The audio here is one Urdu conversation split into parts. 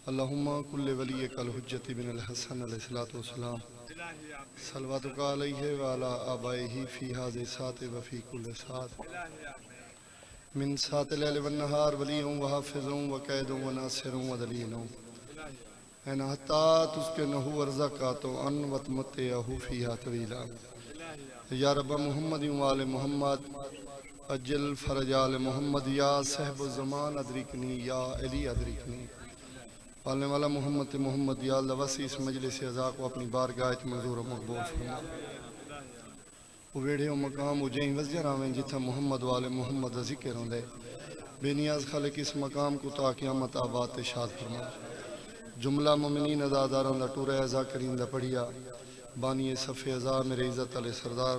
اللہم کل ولی کل حجت بن الحسن علیہ السلام صلواتک علیہ وعلا آبائہ فی حاضر سات وفی کل سات من سات لیل والنہار ولیوں وحافظوں وقیدوں وناصروں ودلینوں این حتی تسکنہو ورزقاتو ان وتمتعہو فیہا طویلا یا رب محمد وآل محمد اجل فرج آل محمد یا صحب الزمان ادرکنی یا علی ادرکنی پالنے والا محمد یا اللہ وسیع اس مجلس عزا کو اپنی بارگاہ منظور و مقبول فرما وہ ویڑے و مقام و جہیں وزیر آمین جتھا محمد والے محمد ذکر ہوں دے بے نیاز خالق اس مقام کو تا قیامت آباد شاد فرما جملہ مومنین ازاداران دا ٹورہ ازا کرین دا پڑھیا بانی صف ازا میرے عزت علیہ سردار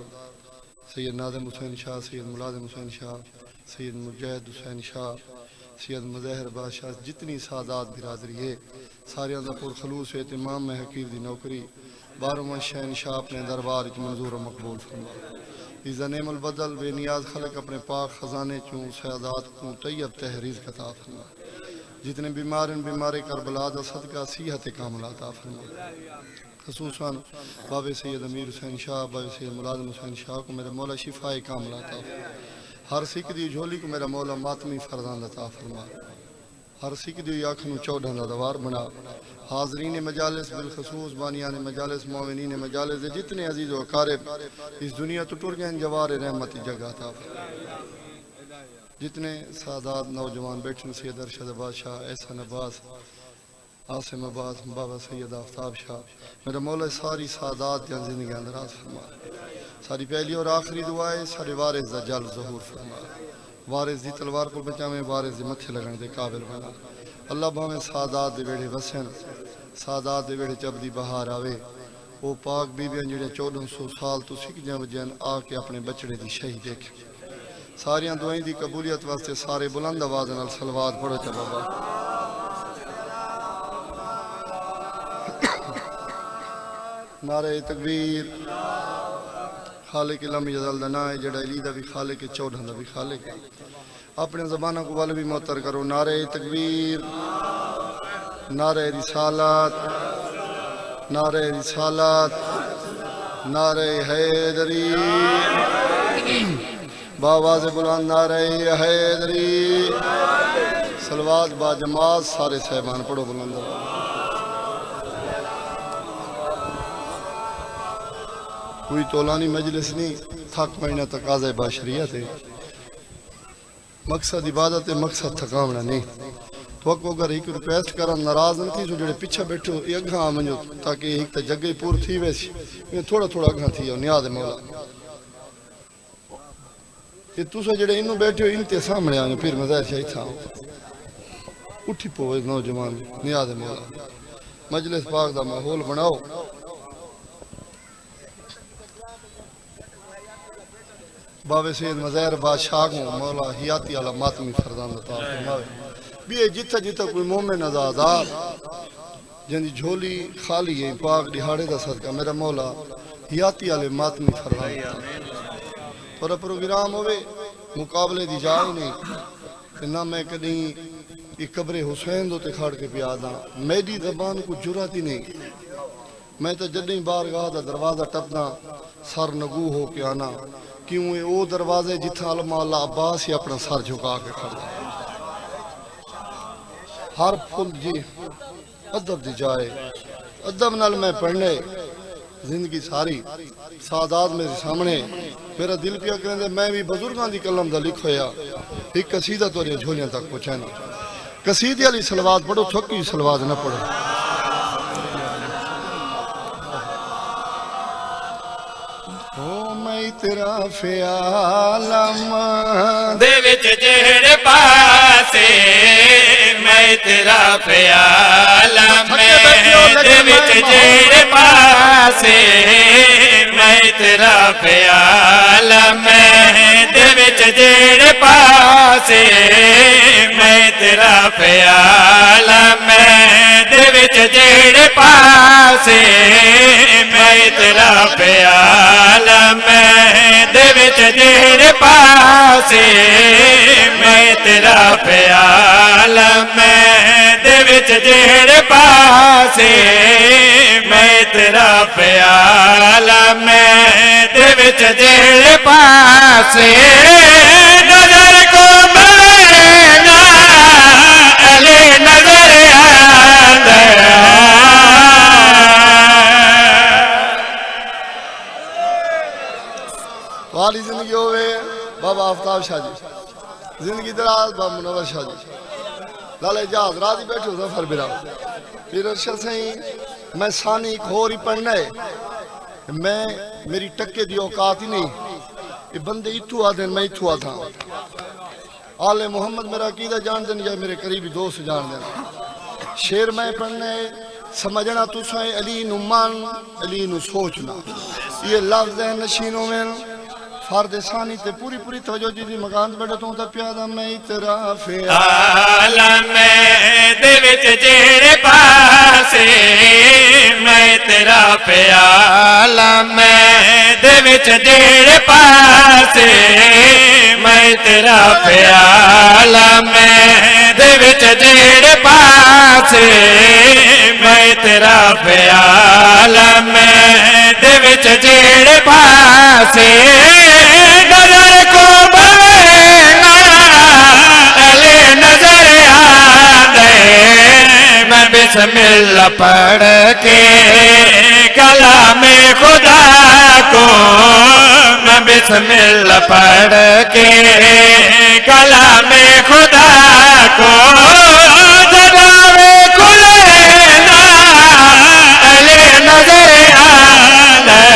سید ناظم حسین شاہ سید ملازم حسین شاہ سید مجاہد حسین شاہ سید مظہر بادشاہ جتنی سادات برادری ہے سارے اندر پر خلوص و اہتمام میں حقیر دی نوکری بارہواں شہنشاہ اپنے دربار اچ منظور و مقبول فرما ایزا نعم البدل بے نیاز خلق اپنے پاک خزانے چوں سیادات کو طیب تحریز عطا فرما جتنے بیمار کربلا دا صدقہ صحت کامل عطا فرما خصوصاً باب سید امیر حسین شاہ باب سید ملازم حسین شاہ کو میرے مولا شفاء کامل عطا فرما ہر سکھ دی جھولی کو میرا مولا ماتمی فرزان عطا فرما ہر سکھ دی آنکھوں چودھاں دا دوار بنا حاضرین مجالس بالخصوص بانیان مجالس مومنین مجالس جتنے عزیز و اقارب اس دنیا تو ٹر گئے جوار رحمت جگہ عطا فرما جتنے سادات نوجوان بیٹھن سید ارشد بادشاہ احسن عباس عاصم عباس بابا سید آفتاب شاہ میرا مولا ساری سادات جان زندگی اندراز فرما ساری پہلی اور آخری دعائیں سارے وارث دا جل ظہور فرما وارث دی تلوار کو بچاویں وارث دی متھے لگن دے قابل بنا اللہ بھاویں سادات دے ویڑے وسن سادات دے ویڑے چب دی بہار آوے وہ پاک بیبیاں جڑے 1400 سال تو سکھ جاں وجن آ کے اپنے بچڑے دی شہید دیکھ ساریاں دعائیں دی قبولیت واسطے سارے بلند آواز نال صلوات پڑھو چا بابا نعرہ تکبیر خالق لم یزل دنائے جڑا علی دا بھی خالق چودھاں دا بھی خالق اپنے زبانہ کو والے بھی معطر کرو نعرہ تکبیر نعرہ رسالت نعرہ رسالت نعرہ حیدری باواز بلند نعرہ حیدری صلوات با جماعت سارے صاحبان پڑھو بلند کوئی طولانی مجلس نہیں تھک مہینہ تقاضۂ باشریت ہے مقصد عبادت ہے مقصد تھکاونا نہیں تو اگر ایک ریکویسٹ کرن ناراض نہیں تھی جو جڑے پیچھے بیٹھو یہ اگھاں آمنجو تاکہ ایک تا جگہ پور تھی ویسی میں تھوڑا اگھاں تھی نیاد مولا یہ تُسا جڑے انہوں بیٹھے ہو ان تے سامنے آنے پھر مظاہر شاہی تھا اٹھی پوئے نوجوان نیاد مولا مجلس پاک دا ماحول بناؤ بابے سید مظہر بادشاہ کو مولا حیاتی علی ماتمی فرزان عطا فرماوے بھی جتا کوئی مومن ازادار جن دی جھولی خالی ہے پاک دہاڑے دا صدقہ میرا مولا حیاتی علی ماتمی فرزان اور پروگرام ہوئے مقابلے دی جائے نہیں نہ میں کدیں یہ قبر حسین دو تے کھاڑ کے پیادا میری زبان کو جرات ہی نہیں میں تو جدیں بارگاہ دا دروازہ ٹپنا سر نگو ہو کے آنا کیوں یہ او دروازے جتھا علماء اللہ عباس ہی اپنا سر جھکا کے کھڑا ہر پھل جی ادب دی جائے ادب نال میں پڑھنے زندگی ساری سادات میرے سامنے میرا دل پیا کریں دے میں بھی بزرگان دی کلم دا لکھ ہویا ایک قصیدہ تو رہے جھولیاں تک پہنچانا قصیدے علی صلوات پڑھو تھکی صلوات نہ پڑھو میں تیرا فیالم دے وچ جہڑے پاسے میں تیرا فیالم دے وچ جہڑے پاسے میں تیرا فیالم دے وچ جہڑے پاسے میں تیرا فیالم دے وچ جہڑے پاسے میں تیرا فیالم دے وچ جہڑے پاسے میں تیرا فیالم دے دے وچ جہڑے پاسے میں تیرا پیالہ میں دے وچ جہڑے پاسے نظر کو ملے نا علی نظر آندے والی زندگی ہوئے بابا آفتاب شاہ جی زندگی دراز بابا منور شاہ جی لالے جہاز راضی بیٹھو ظفر برا پھر ارشد سہیں میں ثانی ایک ہو رہی پڑھنا ہے میں میری ٹکے دی اوقات ہی نہیں یہ بندے اتھو آدھیں میں اتھو آدھا آل محمد میرا عقیدہ جان دیں یا میرے قریبی دوست جان دیں شیر میں پڑھنا ہے سمجھنا تو سائیں علی نو مان علی نو سوچنا یہ لفظ ہیں نشینوں میں فرد ثانی تے پوری پوری توجہ جی مکان بیٹھے تو تا پیادہ میں تیرا پیالہ میں دے وچ جہڑے پاسے میں تیرا پیالہ میں دے وچ جہڑے پاسے میں تیرا پیالہ میں دے وچ جہڑے پاسے میں تیرا پیالہ میں دے وچ جہڑے پاسے نظر کو بلے نا علی نظر آندے میں بسم اللہ پڑھ کے کلام خدا کو میں بسم اللہ پڑھ کے کلام خدا کو جگاوے کھلے نا علی نظر آندے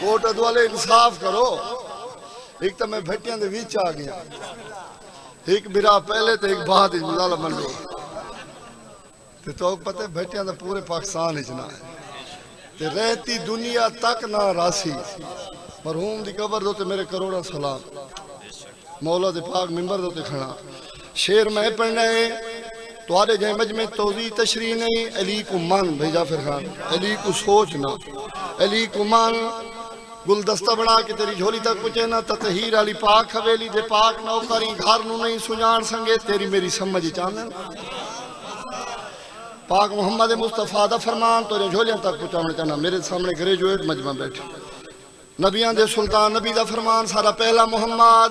کوٹت والے انصاف کرو ایک تو میں بھٹیاں دے ویچ آ گیا ایک برا پہلے تو ایک بعد مزالہ من لو تو پتہ بھٹیاں دا پورے پاکستان اچنا ہے تے رہتی دنیا تک نہ راسی مرحوم دی قبر دو تے میرے کروڑا سلام مولا دے پاک ممبر دو تے کھڑا شیر میں پڑھنا ہے توارے جائے مجمع توضیح تشریح نہیں علی کو مان بھائی جعفر خان علی کو سوچنا علی کو مان گلدستہ بنا کے تیری جھولی تک پچے نا تطہیر علی پاک حویلی دے پاک نوکری گھر نو نہیں سنجان سنگے تیری میری سمجھ چاندن پاک محمد مصطفیٰ دا فرمان تو جھولیاں تک پچانے چاہنا میرے سامنے گریجویٹ مجمع بیٹھے نبیان دے سلطان نبی دا فرمان سارا پہلا محمد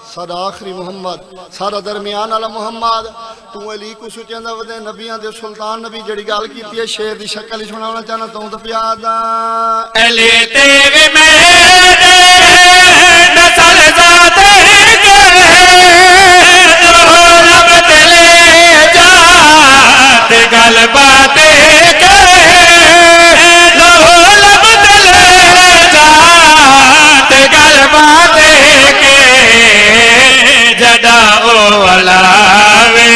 سارا آخری محمد سارا درمیان والا محمد تو علی کو سوچیں دا ودے نبیان دے سلطان نبی جڑی گال کیتی ہے شیر دی شکل سناونا چاہنا تو دا پیادا علی تیوی میرے نسل ذاتے گئے رب تلے جات گل باتے گئے لب تلے جات گل باتے جدا او علاوے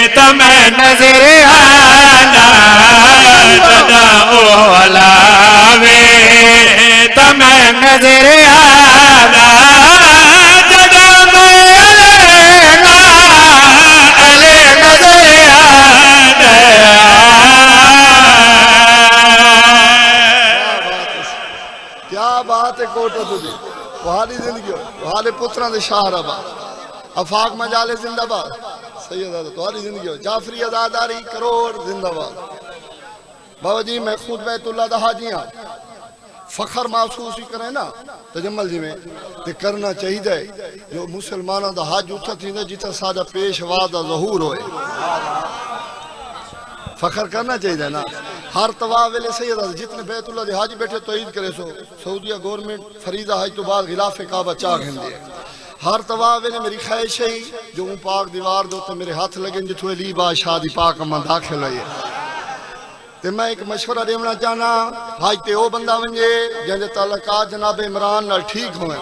تمہیں نظر آنا جدا او علاوے تمہیں نظر آنا جدا میں علینا علی نظر آنا کیا بات ہے کوٹا تجھے وہالی زندگی ہو وہالی پتران دے شاہر آباد افاق مجال زندہ باد سید آدھا تو وہالی زندگی ہو جعفری ازاداری کروڑ زندہ باد بابا جی میں خود بیت اللہ دا حاجیاں فخر محسوس ہی کریں نا تجمل جی میں تے کرنا چاہی دے جو مسلمانہ دا حاج اتھا تھی دے جتا سادہ پیشوا دا ظہور ہوئے فخر کرنا چاہی دے نا ہر طواف ویلے سید آدھا جتنے بیت اللہ دے حاجی بیٹھے تو عید کرے سو سعودیہ گورنمنٹ فریضہ حج تو بعد غلاف کعبہ چاک ہندے ہر طواف ویلے میری خواہش ہے جو ان پاک دیوار دوتے میرے ہاتھ لگیں جتو علی بادشاہ دی پاک امان داخل ہوئے تے میں ایک مشورہ دیونا چاہنا حج تے او بندہ ونجے جن دے تعلقات جناب عمران نال ٹھیک ہوئے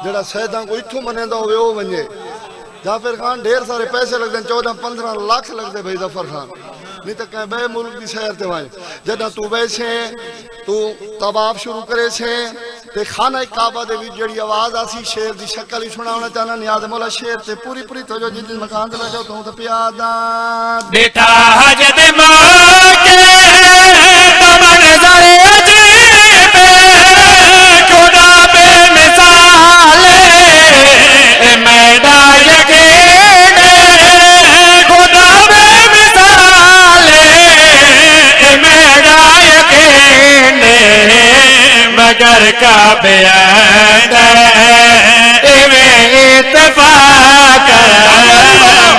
جڑا سیداں کو اتھو منے دا ہوئے او ونجے جعفر خان ڈھیر سارے پیسے لگ دیں 14-15 لاکھ لگ دے بھائی ظفر خان نہیں تو کہیں بے ملک دی سیر تے وائیں جدہ تو بیسے تو طواف شروع کرے سے تے خانہ کعبہ دے بھی جڑی آواز آسی شیر دی شکل ہی سنا ہونا چاہنا نیاز مولا شیر تے پوری توجہ جس مکان تے بیٹھو تو پیادہ بیٹا حج دے موقع مگر کعبے اندر اتفاق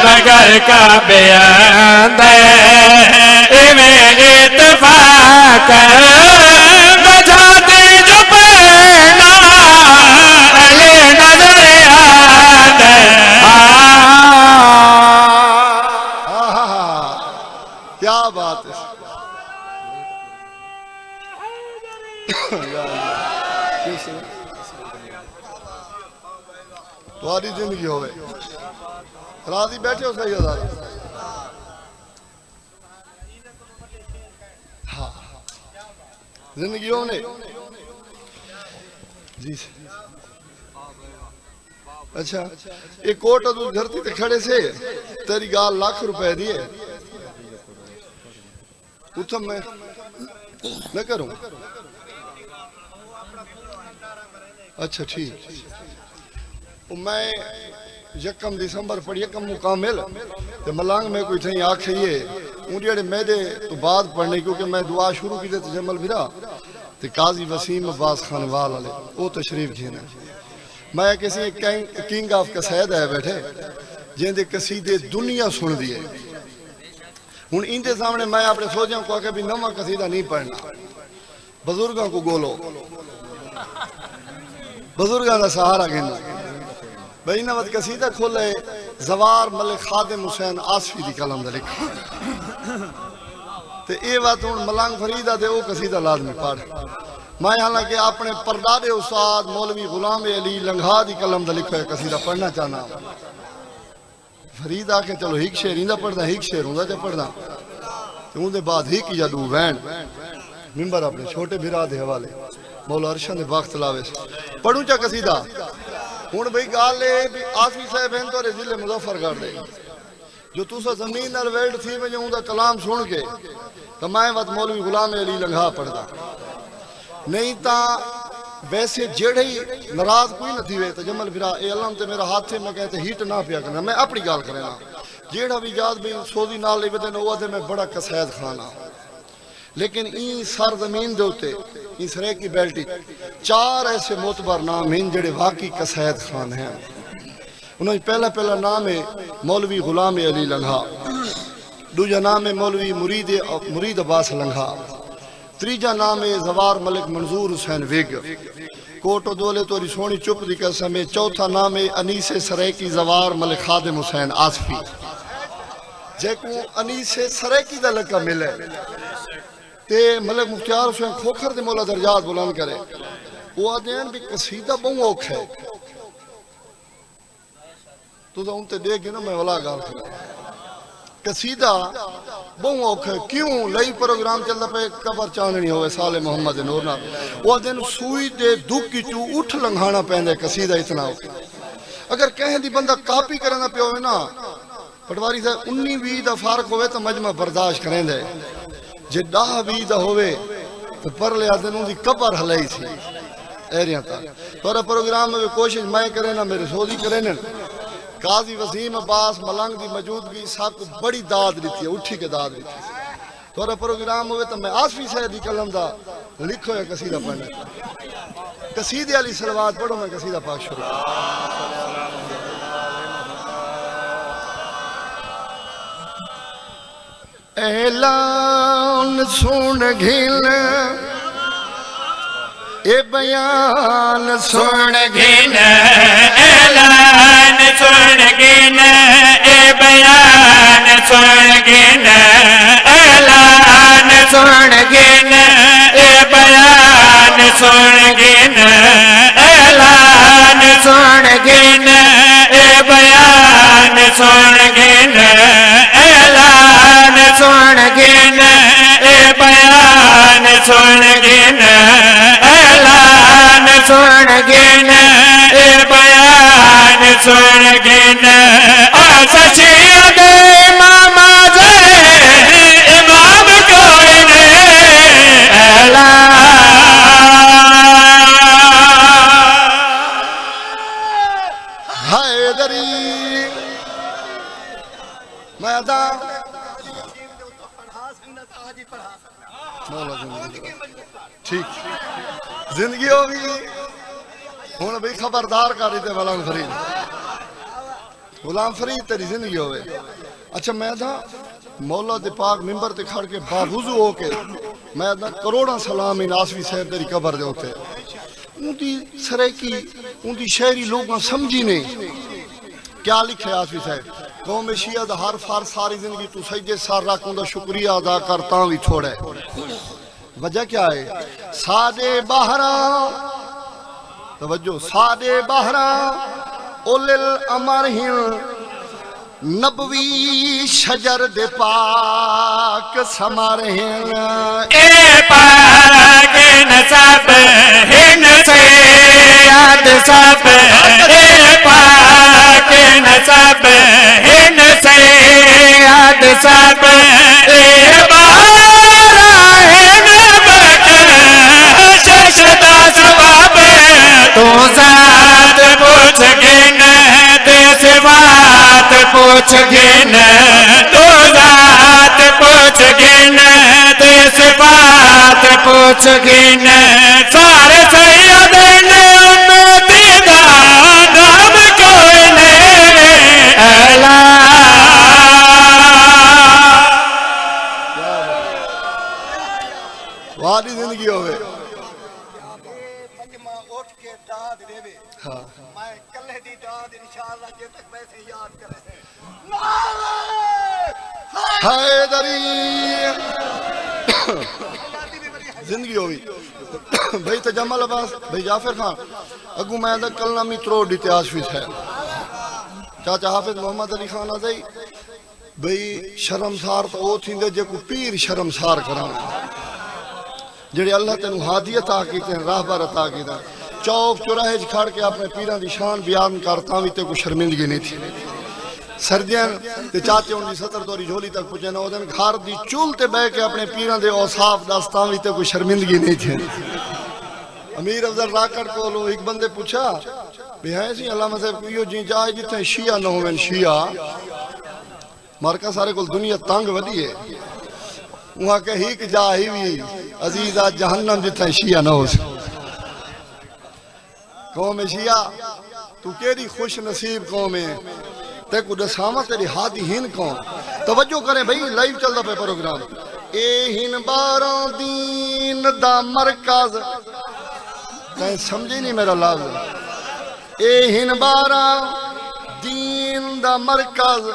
مگر کعبے اندر اتفاق بجاتے جو پہلا علی نظر آندر کیا بات ہے تمہاری زندگی ہوئے راضی بیٹھے ہو صحیح ہزار ہاں زندگی ہونے جی اچھا ایک کوٹ ادھر دھرتی تے کھڑے سے تیری گال ₹1,00,000 دیئے اتھم میں نہ کروں اچھا ٹھیک میں یکم دسمبر پڑھ یکم مکامل تے ملانگ میں کوئی تھیں آکھے یہ انڈیڑے میدے تو بعد پڑھنے کیونکہ میں دعا شروع کی دیتے جمل بھرا تے قاضی وسیم عباس خان وال علیہ وہ تشریف گھینا میں کسی کنگ آف قصید ہے بیٹھے جن دے قصیدے دنیا سن دیئے ہن ان دے سامنے میں اپنے سوچاں کو کہ بھی نواں قصیدہ نہیں پڑھنا بزرگاں کو گولو بزرگاں دا سہارا گھننا بھئی نوت قصیدہ کھولے زوار ملک خادم حسین آصفی دی کلم دا لکھا تے اے بات ہن ملانگ فریدہ دے او قصیدہ لازمی پڑھ میں حالانکہ اپنے پردادے استاد مولوی غلام علی لنگھا دی کلم دا لکھا ہے قصیدہ پڑھنا چاہنا فرید آکے چلو ہیک شیر ہندہ پڑھنا ہیک شیر ہندہ جا پڑھنا تو ان دے بعد ہیک یا دو وین ممبر اپنے چھوٹے بھرا دے حوالے مولا ارشان دے باقت لاوے سے پڑھوں چا قصیدہ ہون بھئی گال لے آسمی صاحب ہیں تو ضلع مظفر کر دے جو توسا زمین نال ویلڈ تھی میں جو ان دا کلام سن کے تو میں وقت مولوی غلام علی لنگھا پڑھتا نہیں تا ویسے جیڑے ہی نراز کوئی نہ تھی وے تو جمل پھرا اے اللہ تے میرا ہاتھ سے میں کہتے ہیٹ نہ پیا کرنا میں اپنی گال کرنا جیڑا بھی جاد بھی سوزی نال لے بدے نوہ دے میں بڑا قصید خانا لیکن این سر زمین دے ہوتے این سرے کی بیلٹی 4 ایسے معتبر نام ہیں جڑے واقعی قصید خان ہیں انہوں پہلا نام ہے مولوی غلام علی لنگھا دوجا نام ہے مولوی مرید عباس لنگھا تریجا نام ہے زوار ملک منظور حسین ویگ کوٹو دولے توری سونی چپ دی قسم ہے چوتھا نام ہے انیس سریکی زوار ملک خادم حسین آصفی جیکو انیس سریکی دا لکا ملے تے ملک مختار حسین کھوکھر دے مولا درجات بلند کرے وہ آدین بھی قصیدہ بہن اوکھ ہے تو دا ان تے دیکھ نا میں ولا گال کرا قصیدہ بہن اوکھ ہے کیوں لئی پروگرام چلتا پہ قبر چاننی ہوئے سال محمد نورنا وہ دن سوئی دے دکھ چو اٹھ لنگھانا پہندے قصیدہ اتنا اوکھ اگر کہیں دی بندہ کاپی کرنا پہ ہوئے نا پٹواری سے 19-20 دا فارق ہوئے تو مجمع برداشت کریں دے جے 10-20 دا ہوئے تو پر لے آدھے دی قبر حلائی تھی ایریاں تا تورا پروگرام میں کوشش میں کریں نا میرے سوزی کریں نا قاضی وسیم عباس ملنگ دی موجودگی سب کو بڑی داد لیتی ہے اٹھی کے داد لیتی ہے تورا پروگرام ہوئے تو میں آصفی صاحب دی کلم دا لکھو یا قصیدہ پڑھنے قصیدے علی صلوات پڑھو میں قصیدہ پاک شروع اعلان سن گھن اے بیان سن گھن اعلان سن گھن اے بیان سن گھن اعلان سن گھن اے بیان سن گھن اعلان سن گھن اے بیان سن گھن اعلان سن گھن اے بیان سن گھن اعلان سن گھن اے بیان سن گھن آسچی دے ماما دے امام کوئی نے اعلان حیدری میں ادا مولا زندگی ٹھیک زندگی ہو بھی ہوں بھئی خبردار کر دیتے غلام فرید غلام فرید تیری زندگی ہوئے اچھا میں تھا مولا دے پاک ممبر تے کھڑ کے باوضو ہو کے میں تھا کروڑاں سلام ناسوی صاحب تیری قبر دے ہوتے ان دی سریکی ان دی شہری لوگاں سمجھی نہیں کیا لکھے آسوی صاحب قوم شیعہ دا ہر فار ساری زندگی تو سجدے سار رکھوں دا شکریہ ادا کرتا بھی چھوڑے وجہ کیا ہے سادے بہراں توجہ سادے بہراں اول الامر ہیں نبوی شجر دے پاک سمار ہیں اے پاک نصب ہن سیاد سب اے پاک نصب ہن سیاد سب اے بارا ہن بٹن ششدہ سباب تو ذات پوچھ گن دے صفات پوچھ گن تو ذات پوچھ گن دے صفات پوچھ گن سارے سیدین امتی دا نام کوئی نہیں وہاں زندگی ہوئے ہاں میں کلے دی داد انشاءاللہ جے تک ویسے یاد کرے حیدری زندگی ہوئی بھئی تجمل عباس بھئی جعفر خان اگو میں دا کل نامی تروڑ دیتے آشفیس ہے چاچا حافظ محمد علی خان آدھائی بھئی شرمسار تو او تھی دے جے کو پیر شرمسار کرانا جڑے اللہ تینو ہادی عطا کیتے ہیں راہبر عطا کیتے ہیں چوک چوراہے کھڑ کے اپنے پیران دی شان بیان کرتا ہوئی تے کو شرمندگی نہیں تھی سردیاں تے چاچے ان دی ستر توری جھولی تک پچھے نہ ہوتے ہیں گھار دی چول تے بے کے اپنے پیران دے اوصاف داستان ہوئی تے کو شرمندگی نہیں تھی امیر افضل راکڑ کو لو ایک بندے پوچھا بھی ہے سی علامہ صاحب کو یہ جی جائے جتے شیعہ نہ ہوئے شیعہ مارکا سارے کو دنیا تانگ ودی ہے وہاں کہ ہی کہ جا ہی بھی عزیزہ جہنم جتے شیعہ نہ ہو سکتے قوم شیعہ تو کیری خوش نصیب قوم ہے تے کو دسامہ تیری ہاتھی ہن قوم توجہ کریں بھئی لائیو چل دا پہ پروگرام اے ہن باران دین دا مرکز کہیں سمجھے نہیں میرا لازم اے ہن باران دین دا مرکز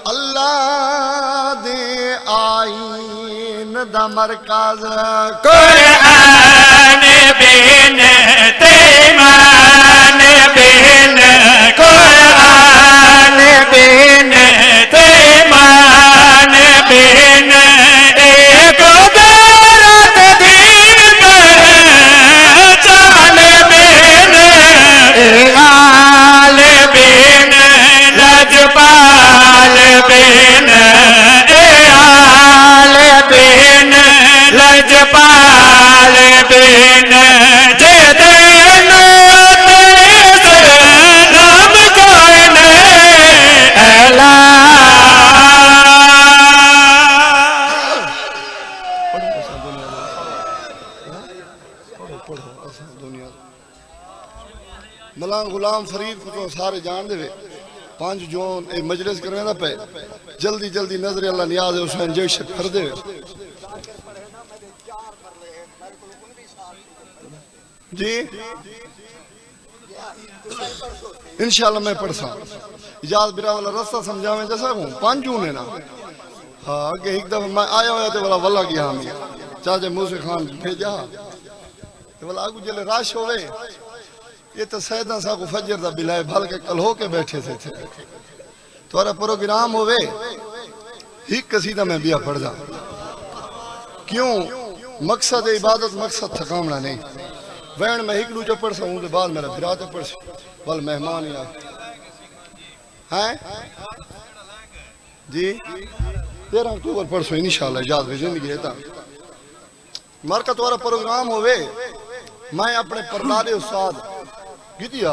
اللہ دے آئین دا مرکز قرآن بین تیمان بین قرآن بین تیمان بین ایک دارت دین پر چال بین آل بین لجپال بین آل بین لجپال بین جدین نام کوئی نہیں ملان غلام فرید کو تو سارے جان دے 5 جون اے مجلس کرنے دا پہ جلدی جلدی نظر اللہ نیاز ہے حسین جیش پھر دے جی انشاءاللہ میں پڑھ سا اجاز برا والا رستہ سمجھاویں جیسا ہوں 5 جون ہے نا ہاں کہ ایک دفعہ میں آیا ہویا تھے والا واللہ کی حامی چاچے موسیقی خان بھیجا تو والا آگو جلے راش ہوئے یہ تو سیدہ سا کو فجر دا بلائے بھل کے کل ہو کے بیٹھے تھے توارا پروگرام ہوئے ہی قصیدہ میں بیا پڑھ دا کیوں مقصد عبادت مقصد تھکامنا نہیں وین میں ہکلو جو پڑھ سا ہوں دے بعد میرا برات پڑھ سا بل مہمان ہی آئے ہیں جی 13 اکتوبر پڑھ سو انشاءاللہ اجازت بھی زندگی رہتا مارکہ توارا پروگرام ہوئے میں اپنے پردارے استاد گیدیا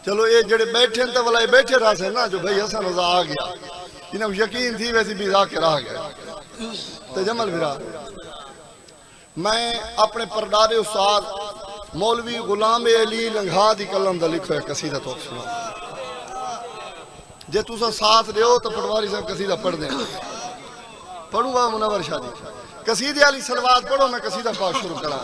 چلو یہ جڑے بیٹھے ہیں تو والا یہ بیٹھے رہا سے نا جو بھئی حسن رضا آ گیا انہوں یقین تھی ویسی بھی ذاکر آ گیا تجمل بھرا میں اپنے پردارے استاد مولوی غلام علی لنگھا دی کلم دا لکھو ہے قصیدہ تو سنا جے تُسا ساتھ دیو تو پٹواری صاحب قصیدہ پڑھ دیں پڑھوں گا منور شاہ جی قصیدے علی صلوات پڑھو میں قصیدہ پاک شروع کرا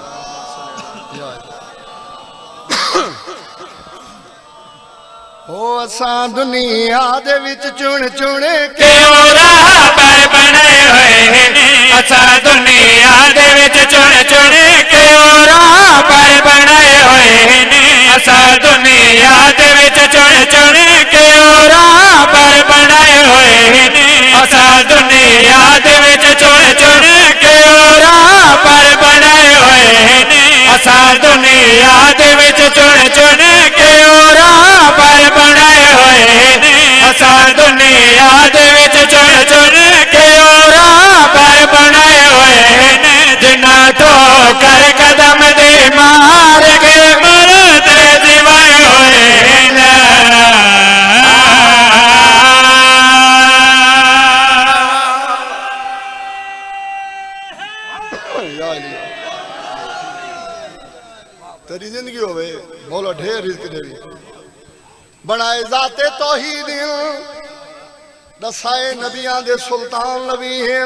او اساں دنیا دے وچ چن چن کے راہ پر بنے ہوئے نے اساں دنیا دے وچ چن چن کے راہ پر بنے ہوئے نے اساں دنیا دے وچ چن چن کے راہ پر بنے ہوئے نے اساں دنیا دے وچ چن چن کے راہ پر بنے ہوئے نے اساں دنیا دے وچ چن چن کے راہ پر بنے ہوئے نے اساں دنیا دے وچ چن چن کے راہ پر بنے ہوئے نے جنہاں تو کر قدم دے مار کے مرتے جوائے ہوئے نے یا علی تیری زندگی ہوئے مولا ڈھیر رزق دے بھی بنائے ذات توحید دسائے نبیان دے سلطان نبی ہیں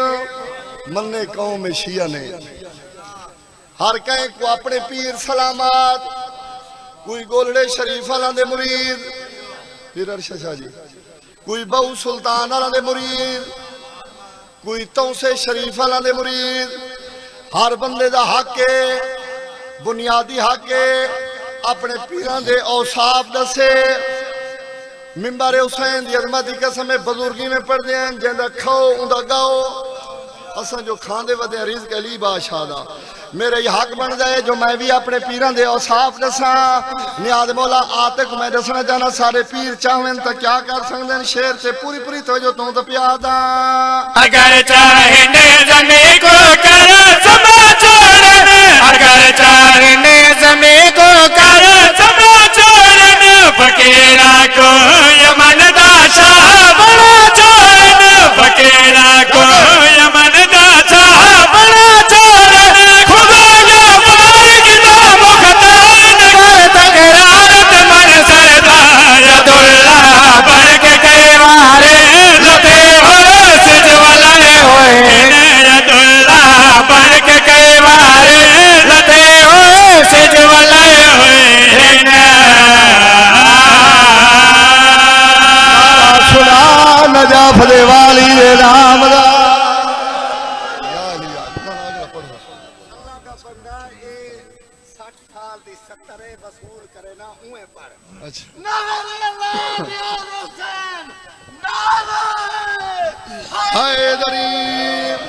مننے قوم شیعہ نے ہر کہیں کو اپنے پیر سلامات کوئی گولڑے شریف اللہ دے مرید پیر ارشد شاہ جی کوئی بہو سلطان اللہ دے مرید کوئی توسے شریف اللہ دے مرید ہر بندے دا حق ہے بنیادی حق ہے اپنے پیران دے اوصاف دسے ممبر حسین دی عظمت دی قسم بزرگی میں پڑھ دیں جندہ کھاؤ اندہ گاؤ اساں جو کھاندے ودے رزق علی بادشاہ دا میرے یہ حق بن جائے جو میں بھی اپنے پیران دے اوصاف دساں نیاز مولا آتے کو میں دسنا چاہنا سارے پیر چاہیں تا کیا کر سکتے شیر سے پوری پوری توجہ تو تا پیادا اگر چاہے زمین کو کر سما چھوڑنا اگر چاہے زمین کو کر سما چھوڑنا فقیرہ کو یمن دا شاہ بڑا چھوڑنا فقیرہ کو یمن دا شاہ بڑا چھوڑنا خدا جو پائے گا مختار کر تقرارت من سردار عبداللہ بن کے کئی مارے لتے ہو سجولے ہوئے عبداللہ بن کے کئی مارے لتے ہو سجولے ہوئے سنا نجاف دے والی دے نام دا یا علی اللہ کا بندہ اے 60 سال دی 70 وصول کرے نا اویں پڑھ اچھا نعرہ اللہ یا حسین نعرہ ہائے دریم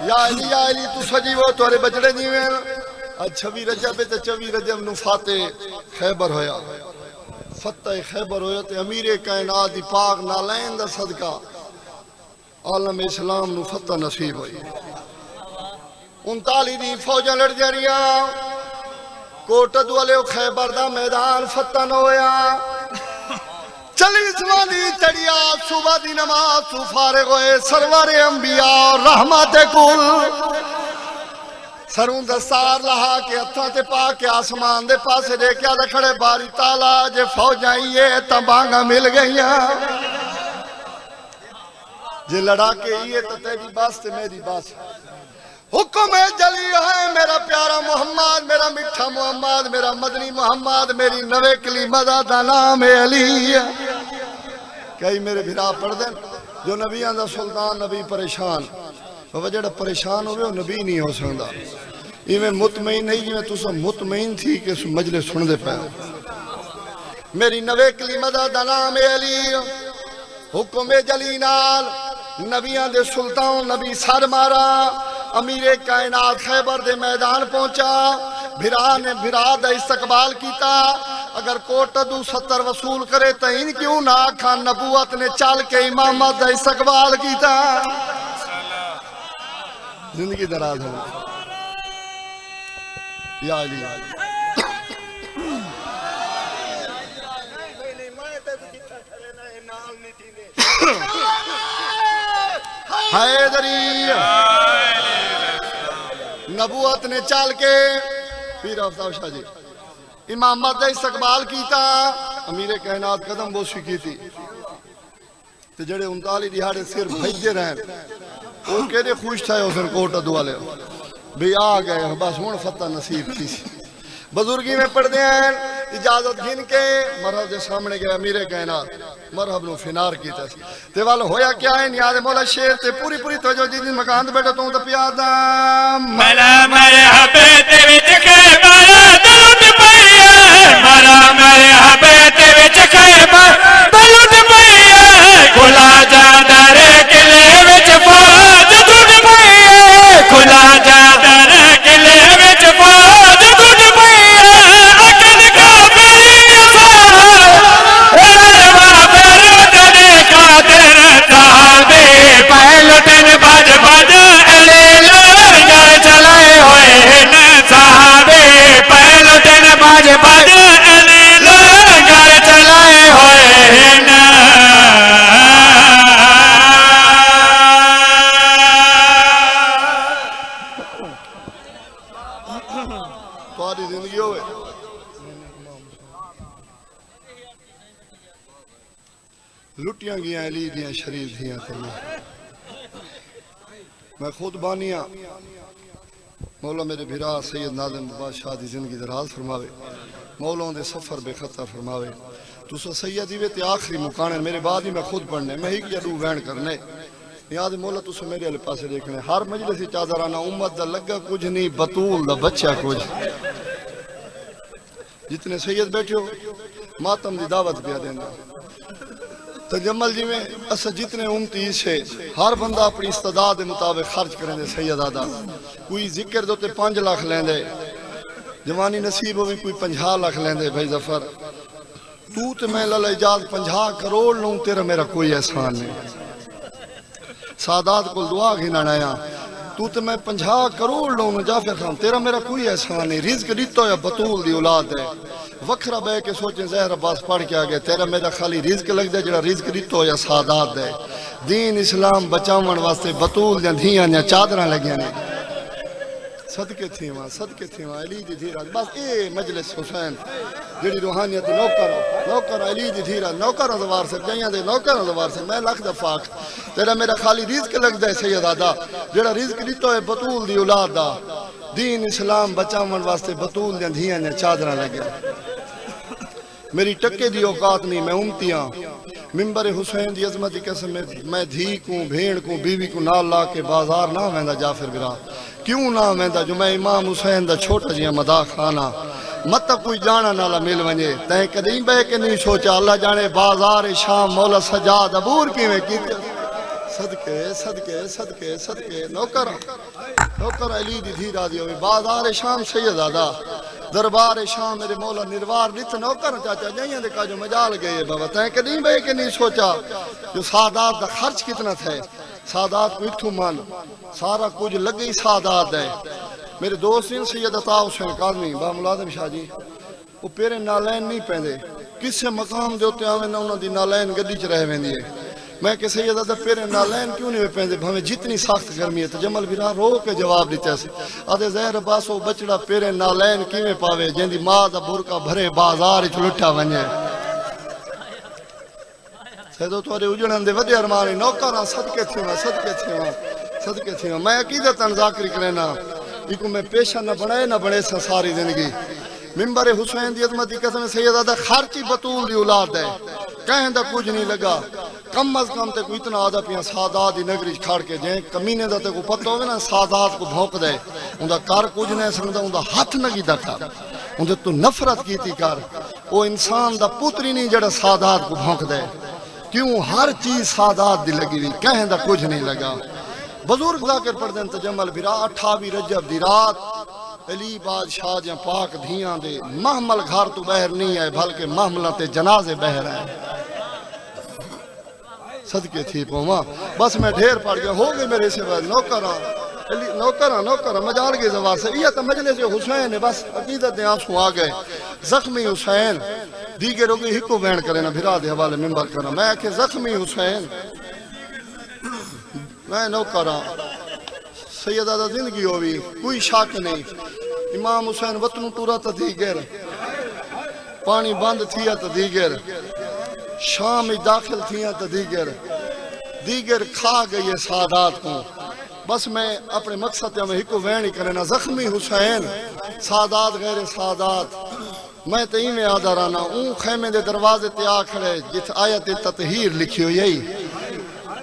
یا علی تو سجی وہ تورے بچڑے دیویں اج 26 رجب تے 24 رجب نو فاتح خیبر ہویا فتح خیبر ہویا تے امیر کائنات دی پاک نالین دا صدقہ عالم اسلام نو فتح نصیب ہوئی 39 دی فوجاں لڑ جاریاں کوٹد والے خیبر دا میدان فتح نہ ہویا چلی سوانی تڑیا صبح دی نماز تو فارغ ہوئے سرور انبیاء اور رحمت کل سرون دستار لہا کے ہتھاں تے پا کے آسمان دے پاسے دیکھیا دکھڑے باری تالا جے فوجائیے تبانگا مل گئیاں جے لڑا کے یہ تو تیری باس تے میری باس حکم جلی ہے میرا پیارا محمد میرا مٹھا محمد میرا مدنی محمد میری نوے کلیمہ دا نام علی کئی میرے بھرا پڑھ دیں جو نبیان دا سلطان نبی پریشان بابا جڑا پریشان ہوئے وہ نبی نہیں ہو سکتا یہ میں مطمئن نہیں جی میں تو سب مطمئن تھی کہ اس مجلس سن دے پایا میری نوے کلیمہ دا نام علی حکم جلی نال نبیان دے سلطان نبی سر مارا امیر کائنات خیبر دے میدان پہنچا بھرا نے بھرا دا استقبال کیتا اگر کوٹدو 70 وصول کرے تو ان کیوں نہ آکھاں نبوت نے چال کے امامت دا استقبال کیتا زندگی دراز ہو یا علی حیدری نبوت نے چال کے پیر آفتاب شاہ جی امامت دا استقبال کیتا امیر کائنات قدم بوسی کی تھی تو جڑے 39 دیہاڑے سر بھیجے رہے وہ کہنے خوش تھا اس نے کوٹا دعا لے بھی آ گئے بس ہون فتح نصیب تھی بزرگی میں پڑھ دیں اجازت گھن کے مرحب دے سامنے گئے امیر کائنات مرحب نو فنار کی تھا تے والا ہویا کیا ہے نیاد مولا شیر تے پوری توجہ جی دن مکان دے بیٹھا تو پیادا ملا مرحب تے وچ خیبر دلٹ پئی ملا مرحب تے وچ خیبر دلٹ پئی کھلا جاندا رے قلعے وچ فوج ٹوٹ پئی کھلا جاندا رے قلعے وچ فوج ٹوٹ پئی اکن کافر روا پھر تنے قادر تابے پہلٹن بج بج علی لنگر چلائے ہوئے ن صحابے پہلٹن بج بج علی لنگر چلائے ہوئے ن تمہاری زندگی ہوئے لٹیاں گیاں علی دیاں شریف دیاں تمہیں میں خود بانیاں مولا میرے بھرا سید ناظم بادشاہ دی زندگی دراز فرماوے مولاں دے سفر بے خطا فرماوے تو سو سیدی وے تے آخری مکانے میرے بعد ہی میں خود پڑھنے میں ہی جدو وین کرنے یاد مولا تو سو میرے علی پاسے دیکھنے ہر مجلسی چادرانہ امت دا لگا کچھ نہیں بطول دا بچہ کچھ جتنے سید بیٹھے ہو ماتم دی دعوت پیا دینا تجمل جی میں اسا جتنے 29 ہے ہر بندہ اپنی استعداد دے مطابق خرچ کریں دے سید آدھا کوئی ذکر دو تے 5 لاکھ لیں دے جوانی نصیب ہوئی کوئی 50 لاکھ لیں دے بھائی ظفر تو تے میں للہ اجاز 50 کروڑ لوں تیرا میرا کوئی احسان نہیں سادات کو دعا گھنان آیا تو تے میں 50 کروڑ لوں جعفر خان تیرا میرا کوئی احسان نہیں رزق دیتا یا بطول دی اولاد ہے وکھرا بے کے سوچیں زہر عباس پڑھ کے آگے تیرا میرا خالی رزق لگ دے جڑا رزق دیتا یا سادات ہے دین اسلام بچاون واسطے بطول یا دھیاں یا چادراں لگیاں نے صدقے تھی وہاں علی دی دھیرہ بس اے مجلس حسین جڑی روحانیت نوکر علی دی دھیرہ نوکر دوار سے جائیاں دے نوکر دوار سے میں لکھ دفاق تیرا میرا خالی رزق لگ دے سید آدھا جڑا رزق دیتا ہے بطول دی اولاد دا دین اسلام بچاون واسطے بطول یا دھیاں یا چادراں لگیاں میری ٹکے دی اوقات نہیں میں امتیاں ممبر حسین دی عظمت کی قسم میں دھی کو بھیڑ کو بیوی کو نال لا کے بازار نہ ویندا جعفر برا کیوں نہ ویندا جو میں امام حسین دا چھوٹا جیا مدا خانہ مت کوئی جانا نالا مل ونجے تیں کدیں بے کے نہیں سوچا اللہ جانے بازار شام مولا سجاد عبور کیویں کیتے صدقے نوکر علی دی دھیرا دی ہوئی بازار شام سید آدھا دربار شام میرے مولا نروار نت نوکر چاچا جائیاں دے کا جو مجال گئے بابا تیں کدیں بے کے نہیں سوچا جو سادات دا خرچ کتنا تھے سادات کو اتھو مان سارا کچھ لگئی سادات ہے میرے دوست ہیں سید عطا حسین قاضمی با ملازم شاہ جی وہ پیرے نالین نہیں پہندے کسے مقام دے ہوتے آویں نہ انہوں دی نالین گڈی چ رہ ویندی ہے میں کہ سید عطا پیرے نالین کیوں نہیں پہندے ہمیں جتنی سخت گرمی ہے تو جمل بھرا رو کے جواب دیتے سے آدھے زہر باسو بچڑا پیرے نالین کیویں پاوے جن دی ماں دا برکا بھرے بازار وچ لٹا ونجے سیدو توارے اجڑن دے ودے ارمانی نوکراں صدقے تھیواں میں عقیدت ذاکر کرنا ایک میں پیشہ نہ بڑھے سا ساری زندگی ممبر حسین دی عظمت کی قسم سید آدھا خرچی بطول دی اولاد ہے کہیں دا کچھ نہیں لگا کم از کم تے کو اتنا آدھا پیاں سادات دی نگری کھاڑ کے جائیں کمینے دا تے کو پتہ ہوگا نا سادات کو بھونک دے اندھا کار کچھ نہیں سکتا اندھا ہاتھ نگی دا کار اندھا تو نفرت کی تھی کار وہ انسان دا پتری نہیں جڑا سادات کو بھونک دے کیوں ہر چیز سادات دی لگی ہوئی کہیں دا کچھ نہیں لگا بزرگ ذاکر پڑھ دیں تجمل بھرا 28 رجب دی رات علی بادشاہ جہاں پاک دھیاں دے محمل گھر تو بہر نہیں ہے بلکہ محملہ تے جنازے بہر ہیں صدقے تھی پوما بس میں ڈھیر پڑھ گیا ہو گئے میرے سے بعد نوکرہ مجال گئے زوار سے یہ تو مجلس حسین ہے بس عقیدت دے آنسوں آ گئے زخمی حسین دیگر ہو گئے ہکو بین کرے نا بھرا دے حوالے ممبر کرنا میں کہ زخمی حسین میں نوکراں سیدہ دا زندگی ہوئی کوئی شک نہیں امام حسین وطن ٹورا تا دیگر پانی بند تھیا تا دیگر شام داخل تھیا تا دیگر کھا گئی سادات کو بس میں اپنے مقصد میں ہکو وین ہی کرنا زخمی حسین سادات غیر سادات میں تئیں میں آدھا رانا اون خیمے دے دروازے تے آکھڑے جت آیت تطہیر لکھی ہوئی یہی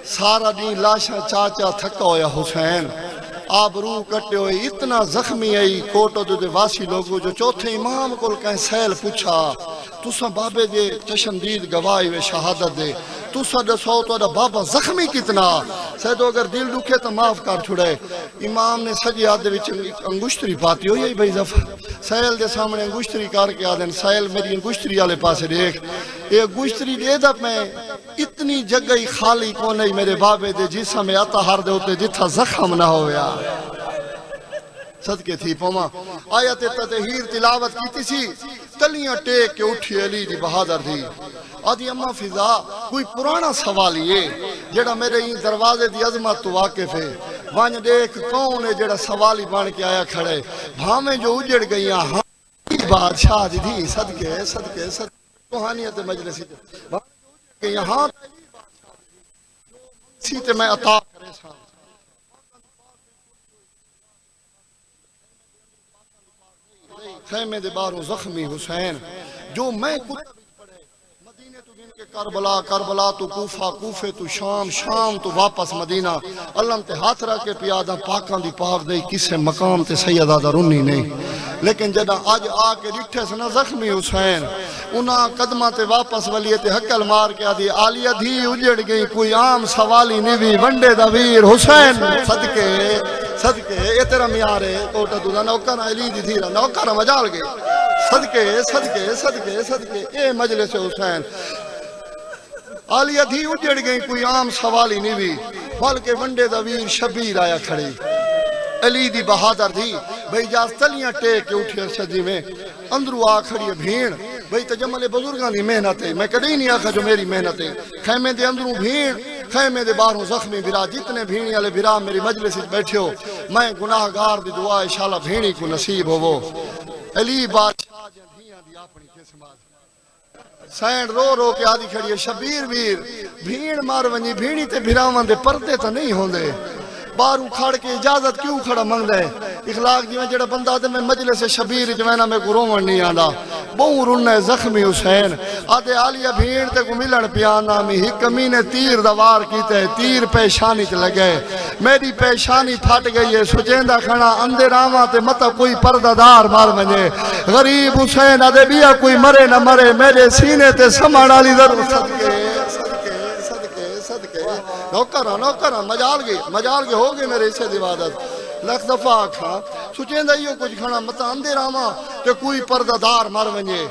سارا دین لاشا چاچا تھکا ہویا حسین آبرو کٹے ہوئے اتنا زخمی آئی کوٹو دے واسی لوگوں جو چوتھے امام کو کہیں سیل پوچھا تُساں بابے دے چشمدید گواہی و شہادت دے تُساں دے سو تو دا بابا زخمی کتنا سیدو اگر دل دکھے تو معاف کر چھڑے امام نے سجی آدھے وچ انگشتری پاتی ہوئی ہے بھائی زفر سیل دے سامنے انگشتری کر کے آدھیں سیل میری انگشتری آلے پاسے دیکھ یہ انگشتری دے دا میں اتنی جگہ خالی کو نہیں میرے بابے دے جیسا میں آتا ہر دے ہوتے جتھا زخم نہ ہویا صدقے تھی پوما آیت تطہیر تلاوت کی سی تلیاں ٹیک کے اٹھی علی دی بہادر تھی آدھی اماں فضا کوئی پرانا سوال یہ جڑا میرے ہی دروازے دی عظمت تو واقف ہے وانج دیکھ کون ہے جڑا سوالی بان کے آیا کھڑے بھامیں جو اجڑ گئیاں ہاں بادشاہ دی تھی صدقے روحانیت مجلسی گئیاں ہاں سیتے میں عطا کرے سا خیمے دے باروں زخمی حسین جو میں مدینے تو گن کے کربلا تو کوفہ کوفے تو شام تو واپس مدینہ اللہ تے ہاتھ رکھ کے پیادہ پاکاں دی پاک دے کسے مقام تے سیدہ دا رونی نہیں لیکن جدہ آج آ کے ڈٹھے سنا زخمی حسین انہاں قدمہ تے واپس ولیت حقل مار کے آدھی آلیہ دھی اجڑ گئی کوئی عام سوالی نہیں ونڈے دا ویر حسین صدقے یہ تیرا میار ہے کوٹا دودا نوکرہ علی دی دھیرہ نوکرہ مجال گئے صدقے اے مجلس حسین آلیہ دھی اجڑ گئی کوئی عام سوالی نہیں بھی بلکہ ونڈے دا ویر شبیر آیا کھڑی علی دی بہادر تھی بھئی جاز تلیاں ٹیک کے اٹھے ارشدی میں اندرو آ کھڑی بھیڑ بھئی تجمل بزرگاں دی محنت ہے میں کدی نہیں آکھا جو میری محنت ہے خیمے دے اندرو بھیڑ خیمے دے باہروں زخمی بھرا جتنے بھیڑی والے بھرا میری مجلس بیٹھے ہو میں گناہگار دی دعا انشاءاللہ بھیڑی کو نصیب ہو وہ علی بادشاہ جندیاں دی اپنی قسمت سینڈ رو کے آدھی کھڑی ہے شبیر ویر بھیڑ مار ونجی بھیڑی تے بھراواں دے پردے تا نہیں ہوندے بارو کھڑ کے اجازت کیوں کھڑا منگ دے اخلاق جی میں جڑا بندہ دے میں مجلس شبیر جوینا میں کو رومن نہیں آندا بہوں رنہ زخمی حسین آدھے آلیہ بھیڑ تے کو ملن پیانا میں ہی کمینے تیر دوار کیتے تیر پیشانی تے لگے میری پیشانی پھٹ گئی ہے سچیندہ کھڑا اندر آواں تے مطا کوئی پرددار مار منجے غریب حسین آدھے بیا کوئی مرے نہ مرے میرے سینے تے سمڑ آلی ضرور صدقے نوکرہ مجال گئے ہو گئے میرے اسے دیوادت لکھ دفعہ آکھا سچیندہ ہیو کچھ کھڑا مطا اندر آواں تے کوئی پرددار مر ونجے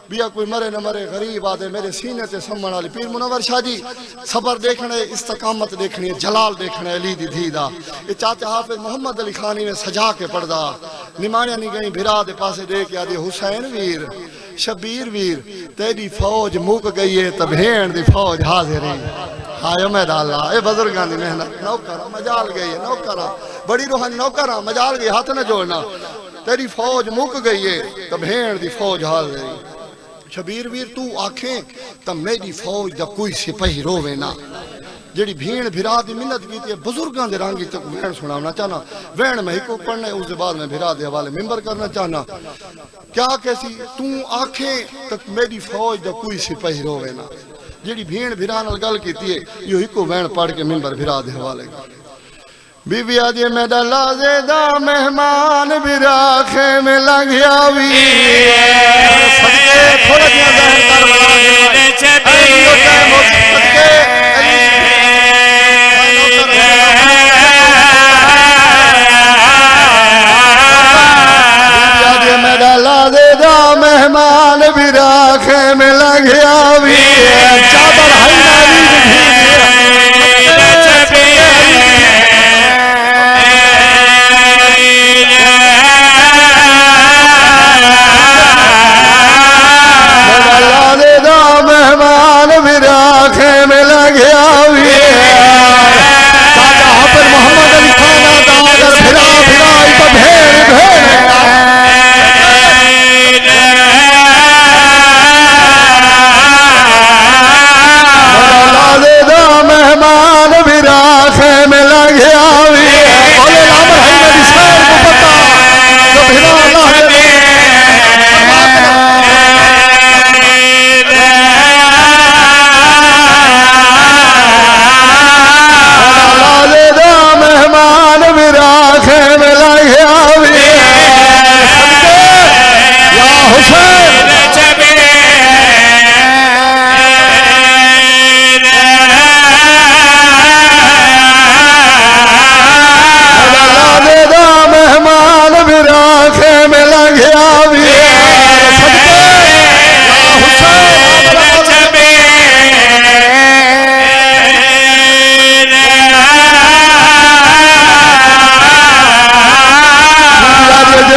بیا کوئی مرے نہ مرے غریب آدھے میرے سینے تے سمن والی پیر منور شاہ جی صبر دیکھنے استقامت دیکھنی جلال دیکھنے علی دی دھی دا یہ چاچا حافظ محمد علی خانی میں سجا کے پڑھدا نمانیاں نہیں گئیں بھرا دے پاسے دے کے آدھی حسین ویر شبیر ویر تیری فوج موک گئی ہے تب ہین دی فوج حاضر ہے ہائے امید اللہ اے بزرگان دی محنت نوکرہ مجال گئی ہے نوکرہ بڑی روحانی نوکرہ مجال گئی ہاتھ نہ جوڑنا تیری فوج موک گئی ہے تب ہین دی فوج حاضر ہے شبیر ویر تو آکھیں تب میری فوج دا کوئی سپاہی روے نا جیڑی بھیڑ بھرا دی منت کیتی ہے بزرگاں دے رانگی تک وین سناونا چاہنا وین میں ہی کو پڑھنا ہے اس دے بعد میں بھرا دے حوالے ممبر کرنا چاہنا کیا کیسی تو آکھیں تک میری فوج دا کوئی سپاہی روے نا جیڑی بھیڑ بھرا نال گل کیتی ہے یو ہی کو وین پڑھ کے ممبر بھرا دے حوالے بی بی آدھی میڈا لازے دا مہمان بھرا خیمے لگیا وی صدقے تھوڑا دیا ظاہر کر بلا میڈا لازے دا مہمان بھرا خیمے لگیا وی چادر ہائی نالی مہمان میرا خیمے لگیا ہوئی ہے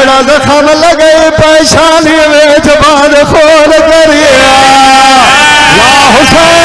جڑا زخم لگے پیشانی میں زبان کھول کریا یا حسین